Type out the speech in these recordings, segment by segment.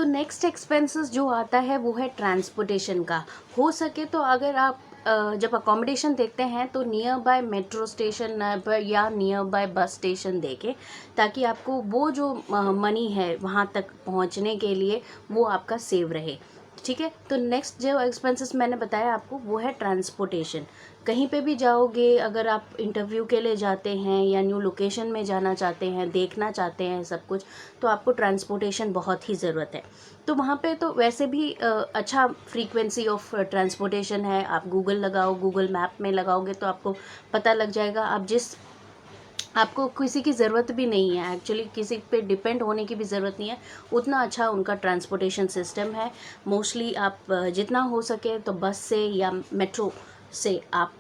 तो next expenses जो आता है वो है ट्रांसपोर्टेशन का। हो सके तो अगर आप जब अकोमोडेशन देखते हैं तो नियर बाय मेट्रो स्टेशन या नियर बाय बस स्टेशन देखें, ताकि आपको वो जो मनी है वहाँ तक पहुँचने के लिए वो आपका सेव रहे। ठीक है, तो नेक्स्ट जो एक्सपेंसेस मैंने बताया आपको वो है ट्रांसपोर्टेशन। कहीं पे भी जाओगे, अगर आप इंटरव्यू के लिए जाते हैं या न्यू लोकेशन में जाना चाहते हैं, देखना चाहते हैं सब कुछ, तो आपको ट्रांसपोर्टेशन बहुत ही ज़रूरत है। तो वहाँ पे तो वैसे भी अच्छा फ्रीक्वेंसी ऑफ ट्रांसपोर्टेशन है। आप गूगल लगाओ, गूगल मैप में लगाओगे तो आपको पता लग जाएगा। आपको किसी की ज़रूरत भी नहीं है, एक्चुअली किसी पे डिपेंड होने की भी ज़रूरत नहीं है, उतना अच्छा उनका ट्रांसपोर्टेशन सिस्टम है। मोस्टली आप जितना हो सके तो बस से या मेट्रो से आप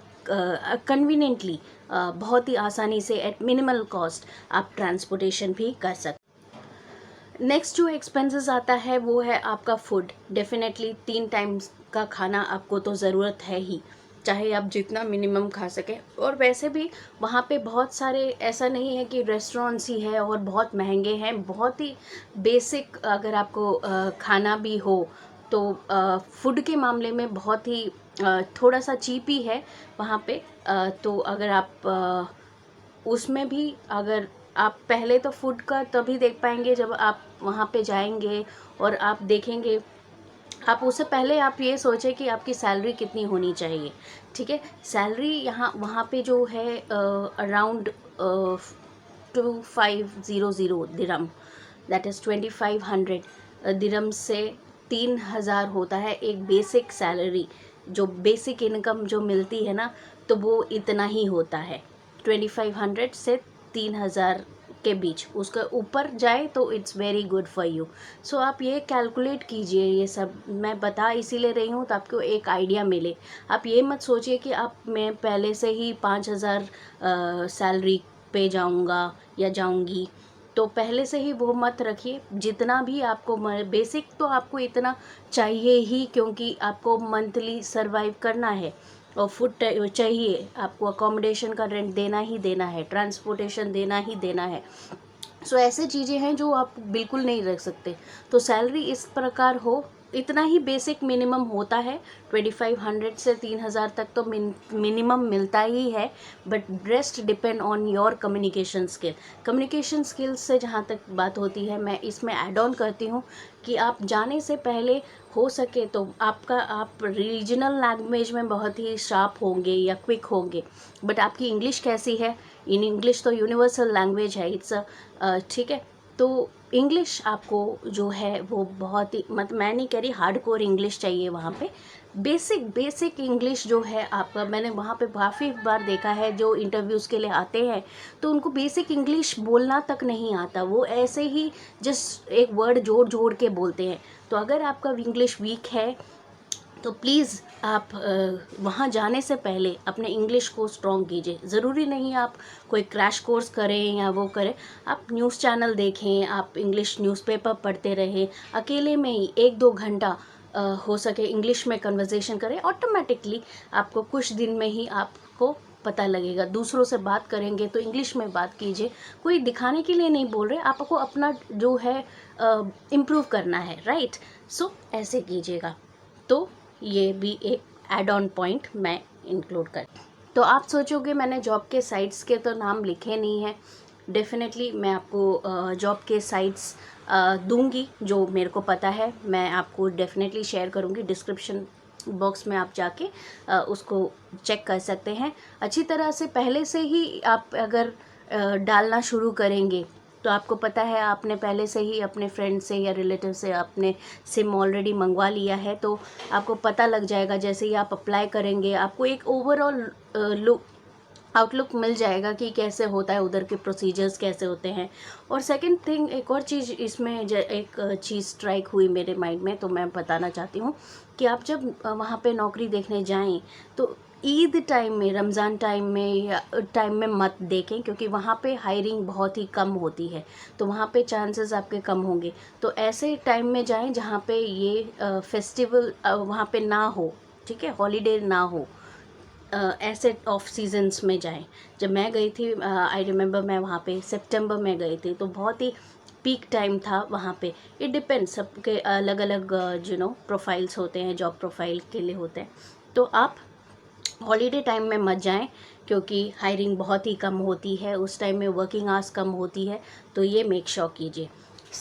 कन्वीनियंटली बहुत ही आसानी से एट मिनिमल कॉस्ट आप ट्रांसपोर्टेशन भी कर सकते। नेक्स्ट जो एक्सपेंसेस आता है वो है आपका फूड। डेफिनेटली 3 टाइम्स का खाना आपको तो ज़रूरत है ही, चाहे आप जितना मिनिमम खा सकें। और वैसे भी वहाँ पे बहुत सारे, ऐसा नहीं है कि रेस्टोरेंट्स ही है और बहुत महंगे हैं, बहुत ही बेसिक अगर आपको खाना भी हो तो फूड के मामले में बहुत ही थोड़ा सा चीप ही है वहाँ पे। तो अगर आप उसमें भी अगर आप पहले तो फूड का तभी देख पाएंगे जब आप वहाँ पे जाएंगे और आप देखेंगे। आप उससे पहले आप ये सोचें कि आपकी सैलरी कितनी होनी चाहिए। ठीक है, सैलरी यहाँ वहाँ पे जो है अराउंड 2500 दिरम, दैट इज़ 2500 दिरम से 3000 होता है एक बेसिक सैलरी। जो बेसिक इनकम जो मिलती है ना, तो वो इतना ही होता है, 2500 से 3000 के बीच। उसके ऊपर जाए तो it's very good for you. So आप ये कैलकुलेट कीजिए। ये सब मैं बता इसीलिए रही हूँ तो आपको एक आइडिया मिले। आप ये मत सोचिए कि मैं पहले से ही 5000 सैलरी पे जाऊँगा या जाऊँगी, तो पहले से ही वो मत रखिए। जितना भी आपको बेसिक तो आपको इतना चाहिए ही, क्योंकि आपको मंथली सरवाइव करना है और फूड चाहिए, आपको अकोमोडेशन का रेंट देना ही देना है, ट्रांसपोर्टेशन देना ही देना है। सो ऐसे चीज़ें हैं जो आप बिल्कुल नहीं रख सकते। तो सैलरी इस प्रकार हो, इतना ही बेसिक मिनिमम होता है। 2500 से 3000 तक तो मिनिमम मिलता ही है, but rest depend on your communication skill. Communication skills से जहाँ तक बात होती है, मैं इसमें ऐड ऑन करती हूँ कि आप जाने से पहले हो सके तो आप रीजनल लैंग्वेज में बहुत ही शार्प होंगे या क्विक होंगे, बट आपकी इंग्लिश कैसी है? इन इंग्लिश तो यूनिवर्सल लैंग्वेज है, इट्स ठीक है। तो इंग्लिश आपको जो है वो बहुत ही मैं नहीं कह रही हार्डकोर इंग्लिश चाहिए वहाँ पे। बेसिक इंग्लिश जो है आपका, मैंने वहाँ पे काफ़ी बार देखा है जो इंटरव्यूज़ के लिए आते हैं तो उनको बेसिक इंग्लिश बोलना तक नहीं आता, वो ऐसे ही जस्ट एक वर्ड जोड़ जोड़ के बोलते हैं। तो अगर आपका इंग्लिश वीक है तो प्लीज़ आप वहाँ जाने से पहले अपने इंग्लिश को स्ट्रॉन्ग कीजिए। ज़रूरी नहीं आप कोई क्रैश कोर्स करें या वो करें, आप न्यूज़ चैनल देखें, आप इंग्लिश न्यूज़पेपर पढ़ते रहें, अकेले में ही 1-2 घंटा हो सके इंग्लिश में कन्वर्सेशन करें। ऑटोमेटिकली आपको कुछ दिन में ही आपको पता लगेगा। दूसरों से बात करेंगे तो इंग्लिश में बात कीजिए, कोई दिखाने के लिए नहीं बोल रहे, आपको अपना जो है इम्प्रूव करना है, राइट? सो ऐसे कीजिएगा। तो ये भी एक एड ऑन पॉइंट मैं इंक्लूड कर। तो आप सोचोगे मैंने जॉब के साइट्स के तो नाम लिखे नहीं हैं। डेफिनेटली मैं आपको जॉब के साइट्स दूंगी, जो मेरे को पता है मैं आपको डेफिनेटली शेयर करूंगी। डिस्क्रिप्शन बॉक्स में आप जाके उसको चेक कर सकते हैं अच्छी तरह से। पहले से ही आप अगर डालना शुरू करेंगे तो आपको पता है आपने पहले से ही अपने फ्रेंड से या रिलेटिव से अपने सिम ऑलरेडी मंगवा लिया है, तो आपको पता लग जाएगा। जैसे ही आप अप्लाई करेंगे आपको एक ओवरऑल आउटलुक मिल जाएगा कि कैसे होता है, उधर के प्रोसीजर्स कैसे होते हैं। और सेकंड थिंग, एक और चीज़ इसमें एक चीज़ स्ट्राइक हुई मेरे माइंड में, तो मैं बताना चाहती हूँ कि आप जब वहाँ पे नौकरी देखने जाएं तो ईद टाइम में, रमज़ान टाइम में या टाइम में मत देखें, क्योंकि वहाँ पे हायरिंग बहुत ही कम होती है, तो वहाँ पे चांसेस आपके कम होंगे। तो ऐसे टाइम में जाएं जहाँ पे ये फेस्टिवल वहाँ पे ना हो, ठीक है, हॉलीडे ना हो। ऐसे ऑफ सीजन्स में जाएं। जब मैं गई थी, आई रिमेंबर मैं वहाँ पे सितंबर में गई थी, तो बहुत ही पीक टाइम था वहाँ पे। इट डिपेंड्स, सबके अलग अलग प्रोफाइल्स होते हैं, जॉब प्रोफाइल के लिए होते हैं। तो आप हॉलीडे टाइम में मत जाएं, क्योंकि हायरिंग बहुत ही कम होती है उस टाइम में, वर्किंग आवर्स कम होती है, तो ये मेक श्योर कीजिए।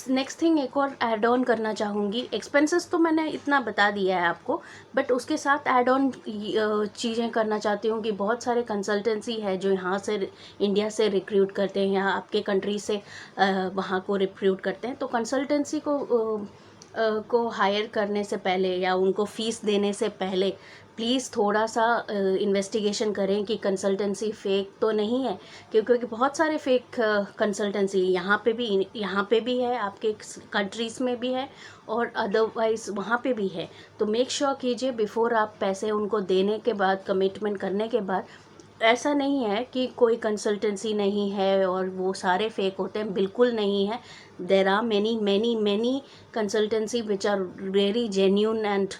नेक्स्ट थिंग एक और ऐड ऑन करना चाहूँगी, एक्सपेंसेस तो मैंने इतना बता दिया है आपको, बट उसके साथ ऐड ऑन चीज़ें करना चाहती हूँ कि बहुत सारे कंसल्टेंसी है जो यहाँ से इंडिया से रिक्रूट करते हैं, यहाँ आपके कंट्री से वहाँ को रिक्रूट करते हैं। तो कंसल्टेंसी को हायर करने से पहले या उनको फ़ीस देने से पहले प्लीज़ थोड़ा सा इन्वेस्टिगेशन करें कि कंसल्टेंसी फ़ेक तो नहीं है, क्योंकि बहुत सारे फ़ेक कंसल्टेंसी यहाँ पे भी है, आपके कंट्रीज़ में भी है और अदरवाइज़ वहाँ पे भी है। तो मेक श्योर कीजिए बिफ़ोर आप पैसे उनको देने के बाद, कमिटमेंट करने के बाद। ऐसा नहीं है कि कोई कंसल्टेंसी नहीं है और वो सारे फेक होते हैं, बिल्कुल नहीं है। There are many consultancy which are very genuine and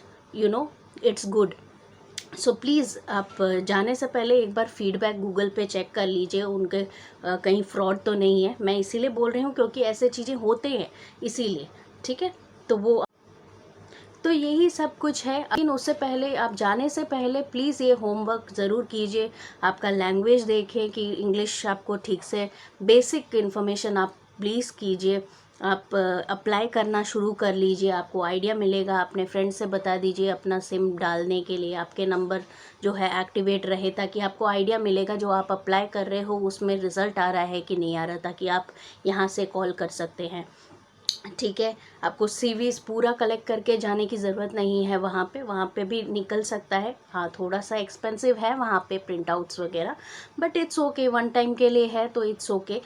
it's good. So please आप जाने से पहले एक बार फीडबैक गूगल पे चेक कर लीजिए, उनके कहीं फ्रॉड तो नहीं है। मैं इसीलिए बोल रही हूँ क्योंकि ऐसे चीज़ें होते हैं, इसीलिए। ठीक है, तो यही सब कुछ है। लेकिन उससे पहले, आप जाने से पहले प्लीज़ ये होमवर्क ज़रूर कीजिए। आपका लैंग्वेज देखें कि इंग्लिश आपको ठीक से, बेसिक इन्फॉर्मेशन आप प्लीज़ कीजिए। आप अप्लाई करना शुरू कर लीजिए, आपको आइडिया मिलेगा। अपने फ्रेंड से बता दीजिए अपना सिम डालने के लिए, आपके नंबर जो है एक्टिवेट रहे, ताकि आपको आइडिया मिलेगा जो आप अप्लाई कर रहे हो उसमें रिज़ल्ट आ रहा है कि नहीं आ रहा, ताकि आप यहाँ से कॉल कर सकते हैं। ठीक है, आपको सीवीज पूरा कलेक्ट करके जाने की ज़रूरत नहीं है वहाँ पे भी निकल सकता है। हाँ, थोड़ा सा एक्सपेंसिव है वहाँ पे प्रिंट आउट्स वगैरह, but it's okay, one time के लिए है तो इट्स ओके।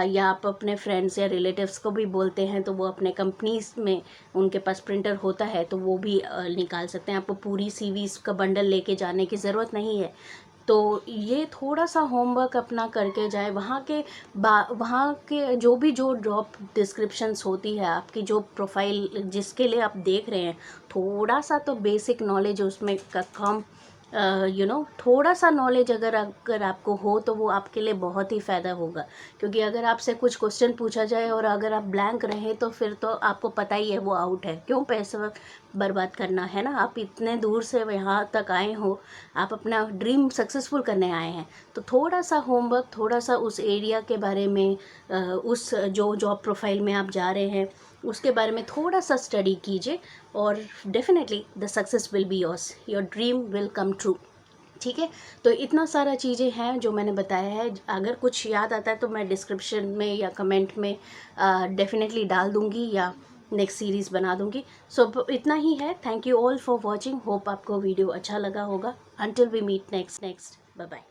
या आप अपने फ्रेंड्स या रिलेटिव्स को भी बोलते हैं तो वो अपने कंपनीज में उनके पास प्रिंटर होता है तो वो भी निकाल सकते हैं। आपको पूरी सीवीज का बंडल लेके जाने की ज़रूरत नहीं है। तो ये थोड़ा सा होमवर्क अपना करके जाए। वहाँ के जो जॉब डिस्क्रिप्शंस होती है, आपकी जो प्रोफाइल जिसके लिए आप देख रहे हैं, थोड़ा सा तो बेसिक नॉलेज उसमें कम थोड़ा सा नॉलेज अगर आपको हो तो वो आपके लिए बहुत ही फ़ायदा होगा। क्योंकि अगर आपसे कुछ क्वेश्चन पूछा जाए और अगर आप ब्लैंक रहें तो फिर तो आपको पता ही है वो आउट है, क्यों पैसा बर्बाद करना है ना। आप इतने दूर से यहाँ तक आए हो, आप अपना ड्रीम सक्सेसफुल करने आए हैं, तो थोड़ा सा होमवर्क, थोड़ा सा उस एरिया के बारे में, उस जो जॉब प्रोफाइल में आप जा रहे हैं उसके बारे में थोड़ा सा स्टडी कीजिए, और definitely the success will be yours, your dream will come true. ठीक है, तो इतना सारा चीज़ें हैं जो मैंने बताया है। अगर कुछ याद आता है तो मैं डिस्क्रिप्शन में या कमेंट में डेफिनेटली डाल दूँगी या नेक्स्ट सीरीज़ बना दूँगी। सो इतना ही है। Thank you all for watching. Hope आपको वीडियो अच्छा लगा होगा। Until we meet next, bye bye.